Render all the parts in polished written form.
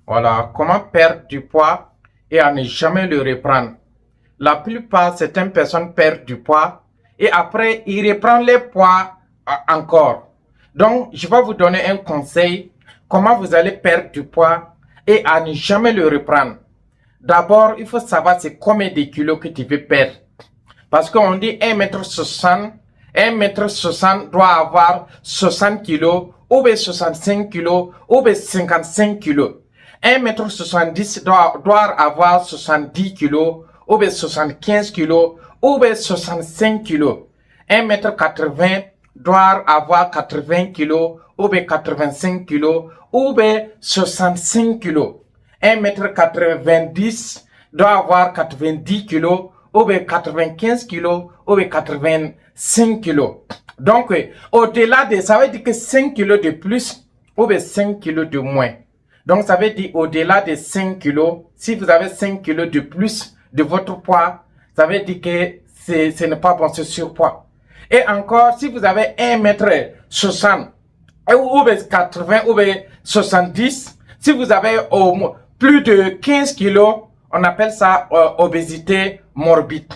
Voilà, comment perdre du poids et à ne jamais le reprendre. La plupart, certaines personnes perdent du poids et après, ils reprennent les poids encore. Donc, je vais vous donner un conseil, comment vous allez perdre du poids et à ne jamais le reprendre. D'abord, il faut savoir c'est combien de kilos que tu veux perdre. Parce qu'on dit 1m60, 1m60 doit avoir 60 kilos, ou bien 65 kilos, ou bien 55 kilos. 1m70 doit avoir 70 kilos, ou bien 75 kilos, ou bien 65 kilos. 1m80 doit avoir 80 kilos, ou bien 85 kilos, ou bien 65 kilos. 1m90 doit avoir 90 kilos, ou bien 95 kilos, ou bien 85 kilos. Donc, au-delà de ça veut dire que 5 kilos de plus, ou bien 5 kilos de moins. Donc, ça veut dire au-delà de 5 kilos, si vous avez 5 kilos de plus de votre poids, ça veut dire que ce n'est pas bon, c'est surpoids. Et encore, si vous avez 1m60, ou bien 80, ou bien 70, si vous avez au moins plus de 15 kilos, on appelle ça obésité morbide.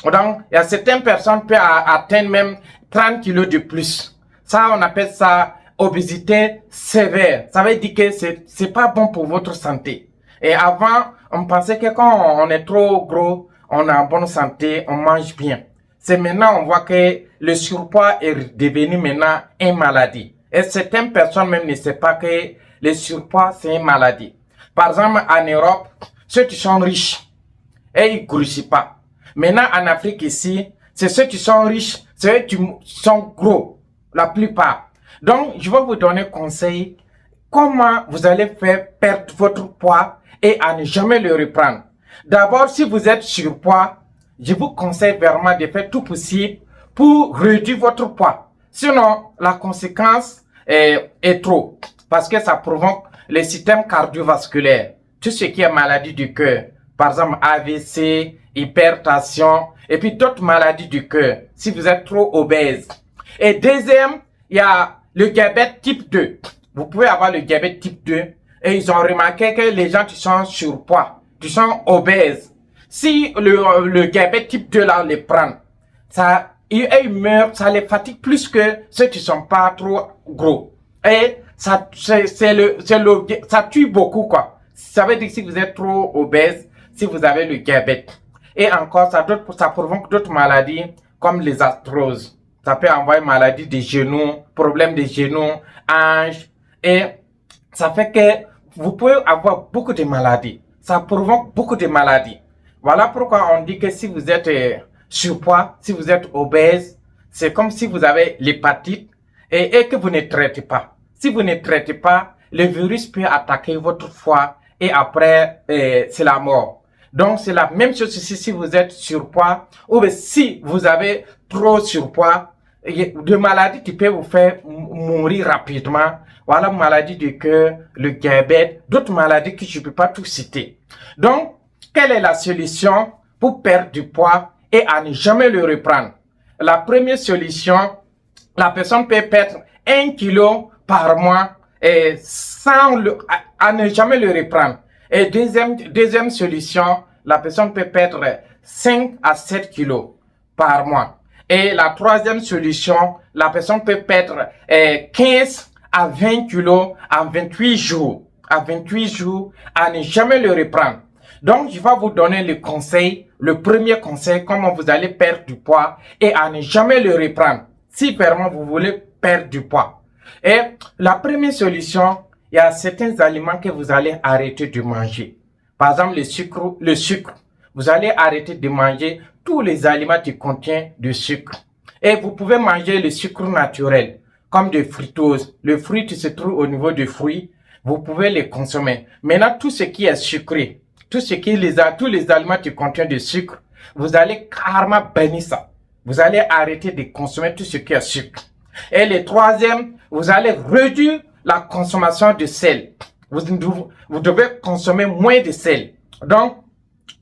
Donc, il y a certaines personnes qui peuvent atteindre même 30 kilos de plus. Ça, on appelle ça obésité sévère. Ça veut dire que c'est pas bon pour votre santé. Et avant, on pensait que quand on est trop gros, on est en bonne santé, on mange bien. C'est maintenant, on voit que le surpoids est devenu maintenant une maladie. Et certaines personnes même ne savent pas que le surpoids, c'est une maladie. Par exemple, en Europe, ceux qui sont riches, et ils ne grossissent pas. Maintenant, en Afrique ici, c'est ceux qui sont riches, ceux qui sont gros, la plupart. Donc, je vais vous donner conseil comment vous allez faire perdre votre poids et à ne jamais le reprendre. D'abord, si vous êtes surpoids, je vous conseille vraiment de faire tout possible pour réduire votre poids. Sinon, la conséquence est trop parce que ça provoque le système cardiovasculaire, tout ce qui est maladie du cœur, par exemple AVC, hypertension et puis d'autres maladies du cœur si vous êtes trop obèse. Et deuxième, il y a le diabète type 2. Vous pouvez avoir le diabète type 2 et ils ont remarqué que les gens qui sont surpoids, qui sont obèses, si le diabète type 2 là les prend, ça, ils meurent, ça les fatigue plus que ceux qui sont pas trop gros. Et ça, ça tue beaucoup quoi. Ça veut dire que si vous êtes trop obèse, si vous avez le diabète. Et encore, ça provoque d'autres maladies comme les arthroses. Ça peut envoyer maladie des genoux, problème des genoux, hanches. Et ça fait que vous pouvez avoir beaucoup de maladies. Ça provoque beaucoup de maladies. Voilà pourquoi on dit que si vous êtes surpoids, si vous êtes obèse, c'est comme si vous avez l'hépatite et que vous ne traitez pas. Si vous ne traitez pas, le virus peut attaquer votre foie et après, c'est la mort. Donc, c'est la même chose ici si vous êtes surpoids ou si vous avez trop surpoids, de maladies qui peuvent vous faire mourir rapidement. Voilà, maladie du cœur, le diabète, d'autres maladies que je ne peux pas tout citer. Donc, quelle est la solution pour perdre du poids et à ne jamais le reprendre? La première solution, la personne peut perdre 1 kilo par mois et à ne jamais le reprendre. Et deuxième solution, la personne peut perdre 5 à 7 kilos par mois. Et la troisième solution, la personne peut perdre 15 à 20 kilos en 28 jours. À 28 jours, à ne jamais le reprendre. Donc, je vais vous donner le conseil, le premier conseil, comment vous allez perdre du poids et à ne jamais le reprendre. Si vraiment vous voulez perdre du poids. Et la première solution, il y a certains aliments que vous allez arrêter de manger. Par exemple, le sucre. Vous allez arrêter de manger tous les aliments qui contiennent du sucre. Et vous pouvez manger le sucre naturel, comme des fructose. Le fruit qui se trouve au niveau des fruits, vous pouvez les consommer. Maintenant, tout ce qui est sucré, tous les aliments qui contiennent du sucre, vous allez carrément bannir ça. Vous allez arrêter de consommer tout ce qui est sucre. Et le troisième, vous allez réduire la consommation de sel. Vous devez consommer moins de sel. Donc,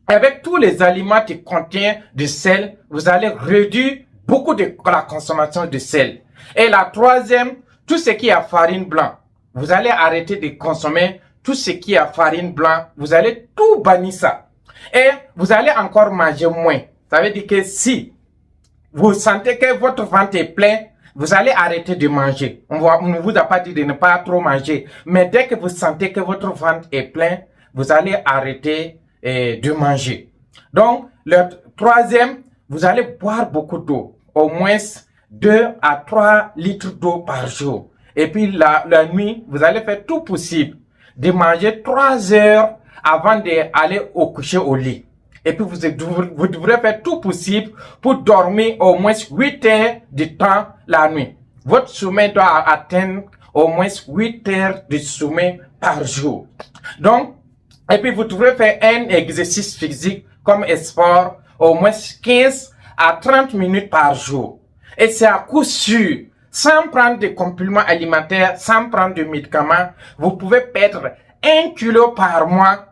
avec tous les aliments qui contiennent du sel, vous allez réduire beaucoup de la consommation de sel. Et la troisième, tout ce qui est farine blanche, vous allez arrêter de consommer tout ce qui est farine blanche, vous allez tout bannir ça. Et vous allez encore manger moins. Ça veut dire que si vous sentez que votre ventre est plein, vous allez arrêter de manger. On ne vous a pas dit de ne pas trop manger. Mais dès que vous sentez que votre ventre est plein, vous allez arrêter de manger. Donc, le troisième, vous allez boire beaucoup d'eau. Au moins 2 à 3 litres d'eau par jour. Et puis la nuit, vous allez faire tout possible de manger 3 heures avant d'aller au coucher au lit. Et puis vous devrez faire tout possible pour dormir au moins 8 heures de temps la nuit. Votre sommeil doit atteindre au moins 8 heures de sommeil par jour. Donc, et puis vous devrez faire un exercice physique comme sport au moins 15 à 30 minutes par jour. Et c'est à coup sûr, sans prendre de compléments alimentaires, sans prendre de médicaments, vous pouvez perdre 1 kilo par mois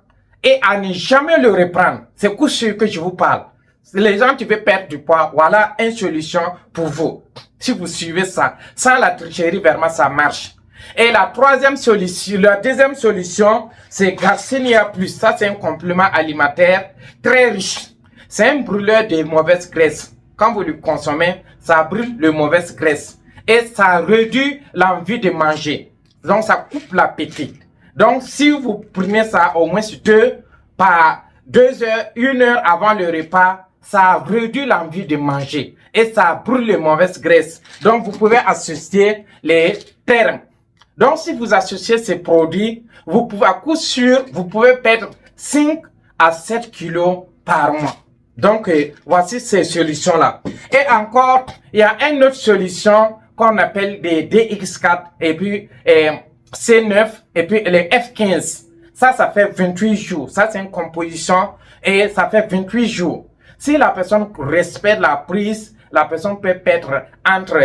et à ne jamais le reprendre. C'est coup sûr que je vous parle. Les gens qui veulent perdre du poids, voilà une solution pour vous. Si vous suivez ça, sans la tricherie, vraiment ça marche. Et la deuxième solution, c'est Garcinia Plus. Ça, c'est un complément alimentaire très riche. C'est un brûleur de mauvaise graisse. Quand vous le consommez, ça brûle les mauvaises graisses. Et ça réduit l'envie de manger. Donc, ça coupe l'appétit. Donc, si vous prenez ça au moins 2 heures, 1 heure avant le repas, ça réduit l'envie de manger. Et ça brûle les mauvaises graisses. Donc, vous pouvez associer les termes. Donc, si vous associez ces produits, vous pouvez, à coup sûr, vous pouvez perdre 5 à 7 kilos par mois. Donc, voici ces solutions-là. Et encore, il y a une autre solution qu'on appelle des DX4 et puis C9 et puis les F15. Ça fait 28 jours. Ça, c'est une composition et ça fait 28 jours. Si la personne respecte la prise, la personne peut perdre entre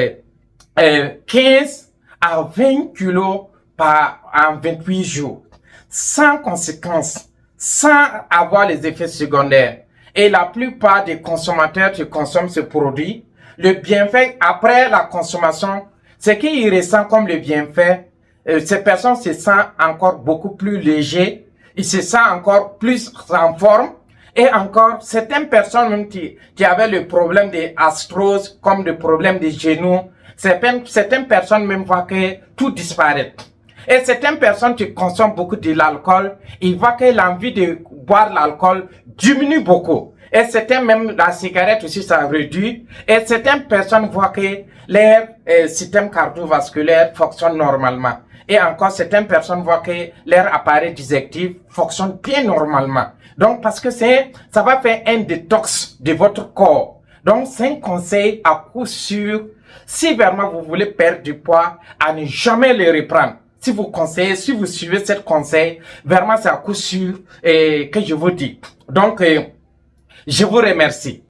15 à 20 kilos en 28 jours. Sans conséquence, sans avoir les effets secondaires. Et la plupart des consommateurs qui consomment ce produit, le bienfait après la consommation, ce qu'ils ressentent comme le bienfait, ces personnes se sentent encore beaucoup plus légers, ils se sentent encore plus en forme, et encore certaines personnes même qui avaient le problème d'arthrose, comme le problème des genoux, certaines personnes même voient que tout disparaît. Et certaines personnes qui consomment beaucoup de l'alcool, ils voient que l'envie de boire l'alcool diminue beaucoup. Et certains même, la cigarette aussi, ça réduit. Et certaines personnes voient que leur système cardiovasculaire fonctionne normalement. Et encore, certaines personnes voient que leur appareil digestif fonctionne bien normalement. Donc, parce que ça va faire un détox de votre corps. Donc, c'est un conseil à coup sûr. Si vraiment vous voulez perdre du poids, à ne jamais le reprendre. Si vous suivez ce conseil, vraiment c'est à coup sûr que je vous dis. Donc, je vous remercie.